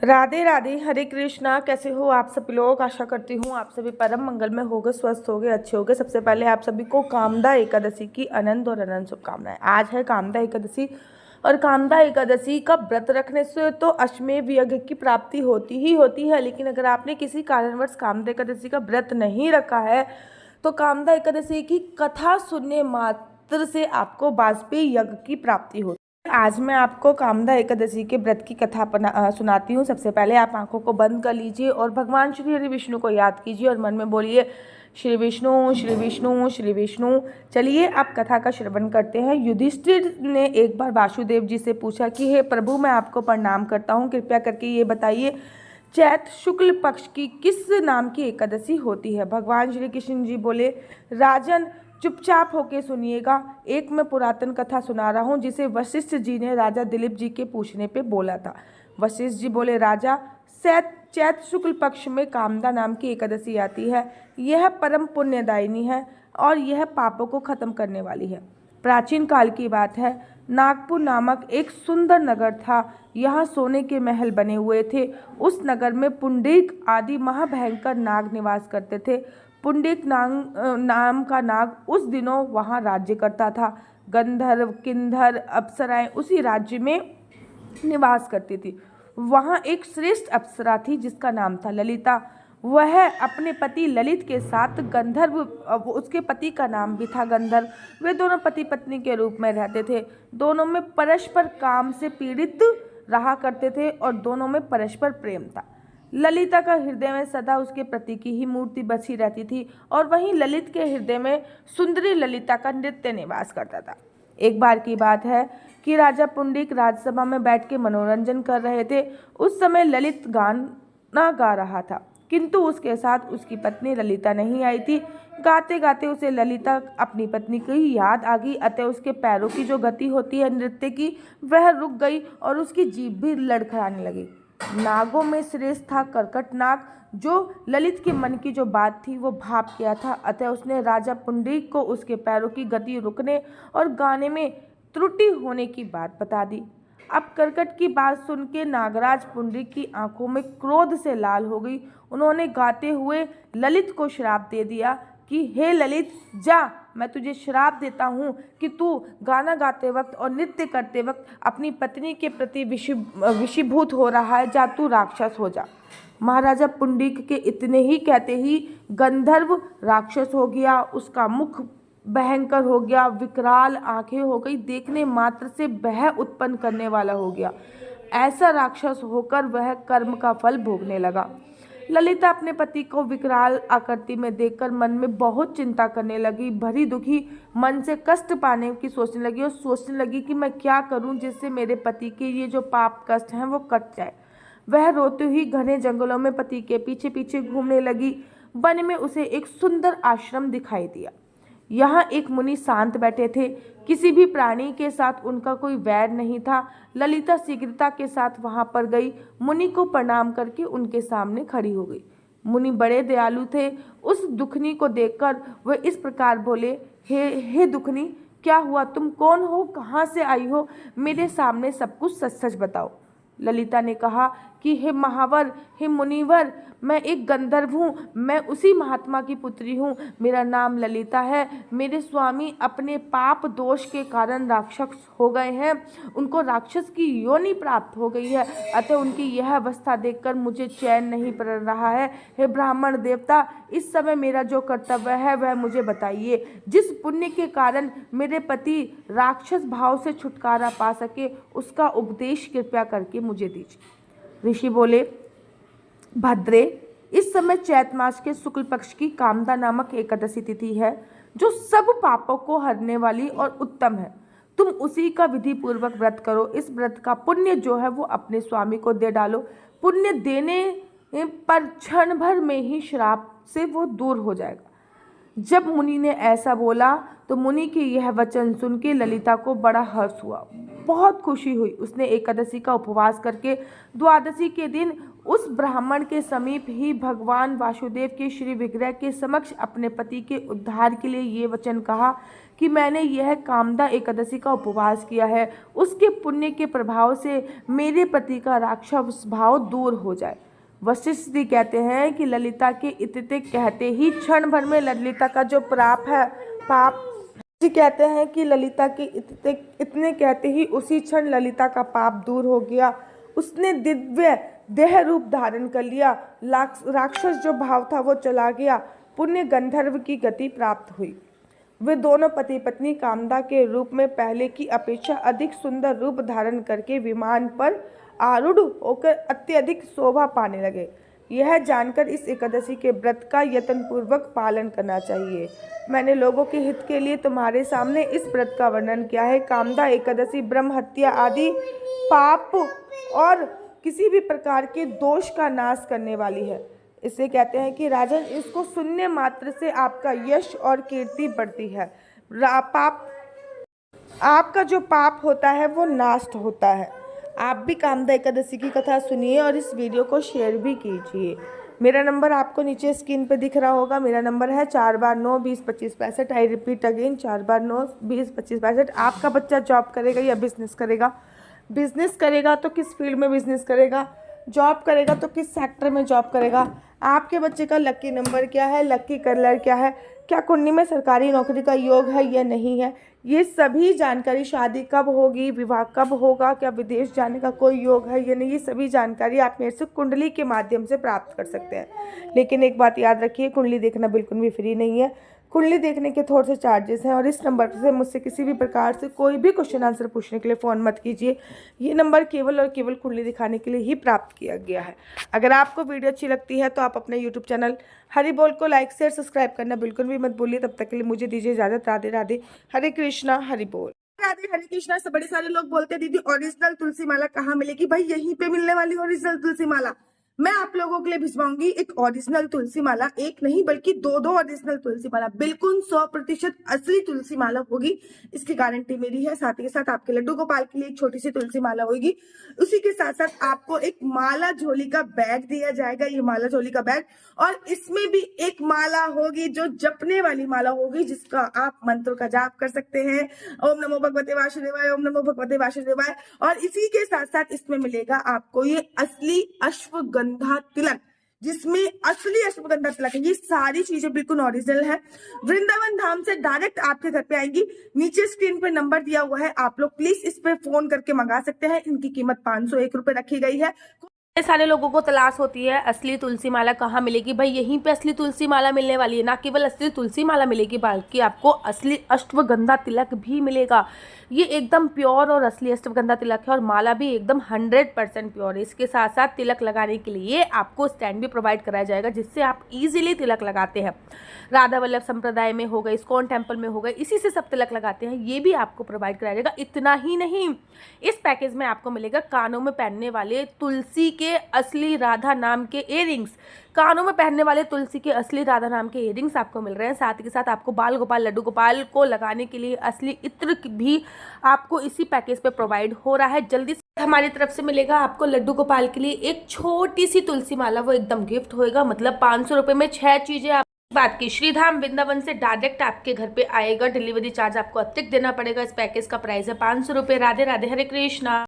राधे राधे, हरे कृष्णा। कैसे हो आप सभी लोग? आशा करती हूँ आप सभी परम मंगल में होगे, स्वस्थ होगे, अच्छे होगे। सबसे पहले आप सभी को कामदा एकादशी की अनंत और अनंत शुभकामनाएं। आज है कामदा एकादशी और कामदा एकादशी का व्रत रखने से तो अश्वमेध यज्ञ की प्राप्ति होती ही होती है। लेकिन अगर आपने किसी कारणवश कामदा एकादशी का व्रत नहीं रखा है तो कामदा एकादशी की कथा सुनने मात्र से आपको वाजपेयी यज्ञ की प्राप्ति होती है। आज मैं आपको कामदा एकादशी के व्रत की कथा सुनाती हूँ। सबसे पहले आप आंखों को बंद कर लीजिए और भगवान श्री हरि विष्णु को याद कीजिए और मन में बोलिए श्री विष्णु श्री विष्णु श्री विष्णु। चलिए आप कथा का श्रवण करते हैं। युधिष्ठिर ने एक बार वासुदेव जी से पूछा कि हे प्रभु, मैं आपको प्रणाम करता हूँ, कृपया करके ये बताइए चैत शुक्ल पक्ष की किस नाम की एकादशी होती है। भगवान श्री कृष्ण जी बोले, राजन चुपचाप होके सुनिएगा। एक मैं पुरातन कथा सुना रहा हूँ जिसे वशिष्ठ जी ने राजा दिलीप जी के पूछने पे बोला था। वशिष्ठ जी बोले, राजा चैत शुक्ल पक्ष में कामदा नाम की एकादशी आती है। यह परम पुण्यदायिनी है और यह पापों को खत्म करने वाली है। प्राचीन काल की बात है। नागपुर नामक एक सुंदर नगर था। यहाँ सोने के महल बने हुए थे। उस नगर में पुंडरीक आदि महाभयंकर नाग निवास करते थे। पुंडरीक नाम का नाग उस दिनों वहाँ राज्य करता था। गंधर्व, किन्नर, अप्सराएं उसी राज्य में निवास करती थी। वहाँ एक श्रेष्ठ अप्सरा थी जिसका नाम था ललिता। वह अपने पति ललित के साथ गंधर्व, उसके पति का नाम भी था गंधर्व। वे दोनों पति पत्नी के रूप में रहते थे। दोनों में परस्पर काम से पीड़ित रहा करते थे और दोनों में परस्पर प्रेम था। ललिता का हृदय में सदा उसके पति की ही मूर्ति बसी रहती थी और वहीं ललित के हृदय में सुंदरी ललिता का नृत्य निवास करता था। एक बार की बात है कि राजा पुंडरीक राजसभा में बैठ के मनोरंजन कर रहे थे। उस समय ललित गाना गा रहा था, किंतु उसके साथ उसकी पत्नी ललिता नहीं आई थी। गाते गाते उसे ललिता अपनी पत्नी की याद आ गई, अतः उसके पैरों की जो गति होती है नृत्य की वह रुक गई और उसकी जीभ भी लड़खड़ाने लगी। नागों में श्रेष्ठ था कर्कट नाग, जो ललित के मन की जो बात थी वो भाप किया था। अतः उसने राजा पुंडरीक को उसके पैरों की गति रुकने और गाने में त्रुटि होने की बात बता दी। अब कर्कट की बात सुन के नागराज पुंडरीक की आंखों में क्रोध से लाल हो गई। उन्होंने गाते हुए ललित को श्राप दे दिया कि हे ललित, जा, मैं तुझे श्राप देता हूँ कि तू गाना गाते वक्त और नृत्य करते वक्त अपनी पत्नी के प्रति विषीभूत हो रहा है। जा, तू राक्षस हो जा। महाराजा पुंडरीक के इतने ही कहते ही गंधर्व राक्षस हो गया। उसका मुख भयंकर हो गया, विकराल आंखें हो गई, देखने मात्र से भय उत्पन्न करने वाला हो गया। ऐसा राक्षस होकर वह कर्म का फल भोगने लगा। ललिता अपने पति को विकराल आकृति में देखकर मन में बहुत चिंता करने लगी। भरी दुखी मन से कष्ट पाने की सोचने लगी और सोचने लगी कि मैं क्या करूं जिससे मेरे पति के ये जो पाप कष्ट हैं वो कट जाए। वह रोते हुई घने जंगलों में पति के पीछे पीछे घूमने लगी। वन में उसे एक सुंदर आश्रम दिखाई दिया। यहाँ एक मुनि शांत बैठे थे। किसी भी प्राणी के साथ उनका कोई वैर नहीं था। ललिता शीघ्रता के साथ वहां पर गई। मुनि को प्रणाम करके उनके सामने खड़ी हो गई। मुनि बड़े दयालु थे। उस दुखनी को देखकर वह इस प्रकार बोले, हे दुखनी, क्या हुआ? तुम कौन हो? कहाँ से आई हो? मेरे सामने सब कुछ सच सच बताओ। ललिता ने कहा कि हे महावर, हे मुनिवर, मैं एक गंधर्व हूँ। मैं उसी महात्मा की पुत्री हूँ। मेरा नाम ललिता है। मेरे स्वामी अपने पाप दोष के कारण राक्षस हो गए हैं। उनको राक्षस की योनि प्राप्त हो गई है। अतः उनकी यह अवस्था देखकर मुझे चैन नहीं पड़ रहा है। हे ब्राह्मण देवता, इस समय मेरा जो कर्तव्य है वह मुझे बताइए। जिस पुण्य के कारण मेरे पति राक्षस भाव से छुटकारा पा सके उसका उपदेश कृपया करके मुझे दीजिए। ऋषि बोले, भद्रे, इस समय चैत मास के शुक्ल पक्ष की कामदा नामक एकादशी तिथि है जो सब पापों को हरने वाली और उत्तम है। तुम उसी का विधि पूर्वक व्रत करो। इस व्रत का पुण्य जो है वो अपने स्वामी को दे डालो। पुण्य देने पर क्षण भर में ही श्राप से वो दूर हो जाएगा। जब मुनि ने ऐसा बोला तो मुनि के यह वचन सुन के ललिता को बड़ा हर्ष हुआ। बहुत खुशी हुई। उसने एकादशी का उपवास करके द्वादशी के दिन उस ब्राह्मण के समीप ही भगवान वासुदेव के श्री विग्रह के समक्ष अपने पति के उद्धार के लिए ये वचन कहा कि मैंने यह कामदा एकादशी का उपवास किया है, उसके पुण्य के प्रभाव से मेरे पति का राक्षस भाव दूर हो जाए। वशिष्ठ जी कहते हैं कि ललिता के इतने कहते ही क्षण भर में ललिता का जो पाप जी कहते हैं कि ललिता के इतने कहते ही उसी क्षण ललिता का पाप दूर हो गया। उसने दिव्य देह रूप धारण कर लिया। राक्षस जो भाव था वो चला गया। पुण्य गंधर्व की गति प्राप्त हुई। वे दोनों पति पत्नी कामदा के रूप में पहले की अपेक्षा अधिक सुंदर रूप धारण करके विमान पर आरूढ़ होकर अत्यधिक शोभा पाने लगे। यह जानकर इस एकादशी के व्रत का यत्नपूर्वक पालन करना चाहिए। मैंने लोगों के हित के लिए तुम्हारे सामने इस व्रत का वर्णन किया है। कामदा एकादशी ब्रह्म हत्या आदि पाप और किसी भी प्रकार के दोष का नाश करने वाली है। इसे कहते हैं कि राजन, इसको सुनने मात्र से आपका यश और कीर्ति बढ़ती है। आपका जो पाप होता है वो नाश होता है। आप भी कामदा एकादशी की कथा सुनिए और इस वीडियो को शेयर भी कीजिए। मेरा नंबर आपको नीचे स्क्रीन पे दिख रहा होगा। मेरा नंबर है 4 बार 9 20 25 65। आई रिपीट अगेन 4 बार 9 20 25 65। आपका बच्चा जॉब करेगा या बिजनेस करेगा? बिजनेस करेगा तो किस फील्ड में बिजनेस करेगा? जॉब करेगा तो किस सेक्टर में जॉब करेगा? आपके बच्चे का लकी नंबर क्या है? लकी कलर क्या है? क्या कुंडली में सरकारी नौकरी का योग है या नहीं है? ये सभी जानकारी, शादी कब होगी, विवाह कब होगा, क्या विदेश जाने का कोई योग है या नहीं, ये सभी जानकारी आप मेरे से कुंडली के माध्यम से प्राप्त कर सकते हैं। लेकिन एक बात याद रखिए, कुंडली देखना बिल्कुल भी फ्री नहीं है। कुंडली देखने के थोड़े से चार्जेस हैं और इस नंबर से मुझसे किसी भी प्रकार से कोई भी क्वेश्चन आंसर पूछने के लिए फ़ोन मत कीजिए। ये नंबर केवल और केवल कुंडली दिखाने के लिए ही प्राप्त किया गया है। अगर आपको वीडियो अच्छी लगती है तो आप अपने यूट्यूब चैनल हरि बोल को लाइक शेयर सब्सक्राइब करना बिल्कुल भी मत भूलिए। तब तक के लिए मुझे दीजिए इजाजत। राधे राधे, हरे कृष्णा, हरि बोल। राधे हरे कृष्णा। से बड़े सारे लोग बोलते हैं दीदी ओरिजिनल तुलसी माला कहाँ मिलेगी? भाई यहीं पे मिलने वाली ओरिजिनल तुलसी माला मैं आप लोगों के लिए भिजवाऊंगी। एक ओरिजिनल तुलसी माला, एक नहीं बल्कि दो ओरिजिनल तुलसी माला, बिल्कुल 100% असली तुलसी माला होगी। इसकी गारंटी मेरी है। साथ ही साथ आपके लड्डू गोपाल के लिए एक छोटी सी तुलसी माला होगी। उसी के साथ साथ आपको एक माला झोली का बैग दिया जाएगा। ये माला झोली का बैग, और इसमें भी एक माला होगी जो जपने वाली माला होगी, जिसका आप मंत्र का जाप कर सकते हैं। ओम नमो भगवते वासुदेवाय, ओम नमो भगवते वासुदेवाय। और इसी के साथ साथ इसमें मिलेगा आपको ये असली अश्वगंधा तिलक, जिसमें असली अश्वगंधा तिलक है। ये सारी चीजें बिल्कुल ओरिजिनल है। वृंदावन धाम से डायरेक्ट आपके घर पे आएंगी। नीचे स्क्रीन पे नंबर दिया हुआ है, आप लोग प्लीज इस पे फोन करके मंगा सकते हैं। इनकी कीमत 501 रुपए रखी गई है। सारे लोगों को तलाश होती है असली तुलसी माला कहाँ मिलेगी? भाई यहीं पे असली तुलसी माला मिलने वाली है। ना केवल असली तुलसी माला मिलेगी बल्कि आपको असली अश्वगंधा तिलक भी मिलेगा। ये एकदम प्योर और असली अश्वगंधा तिलक है और माला भी एकदम 100% प्योर है। इसके साथ साथ तिलक लगाने के लिए आपको स्टैंड भी प्रोवाइड कराया जाएगा, जिससे आप इजीली तिलक लगाते हैं। राधा वल्लभ संप्रदाय में हो गए, इस्कॉन टेम्पल में हो गए, इसी से सब तिलक लगाते हैं। ये भी आपको प्रोवाइड कराया जाएगा। इतना ही नहीं, इस पैकेज में आपको मिलेगा कानों में पहनने वाले तुलसी के असली राधा नाम के इयररिंग्स। कानों में पहनने वाले तुलसी के असली राधा नाम के इयररिंग्स आपको मिल रहे हैं। साथ ही के साथ आपको बाल गोपाल, लड्डू गोपाल को लगाने के लिए असली इत्र भी आपको इसी पैकेज पे प्रोवाइड हो रहा है। जल्दी से हमारी तरफ से मिलेगा आपको लड्डू गोपाल के लिए एक छोटी सी तुलसी माला, वो एकदम गिफ्ट होएगा। मतलब 500 रुपये में 6 चीजें आप बात की। श्रीधाम वृंदावन से डायरेक्ट आपके घर पे आएगा। डिलीवरी चार्ज आपको अतिरिक्त देना पड़ेगा। इस पैकेज का प्राइस है 500 रुपये। राधे राधे, हरे कृष्णा।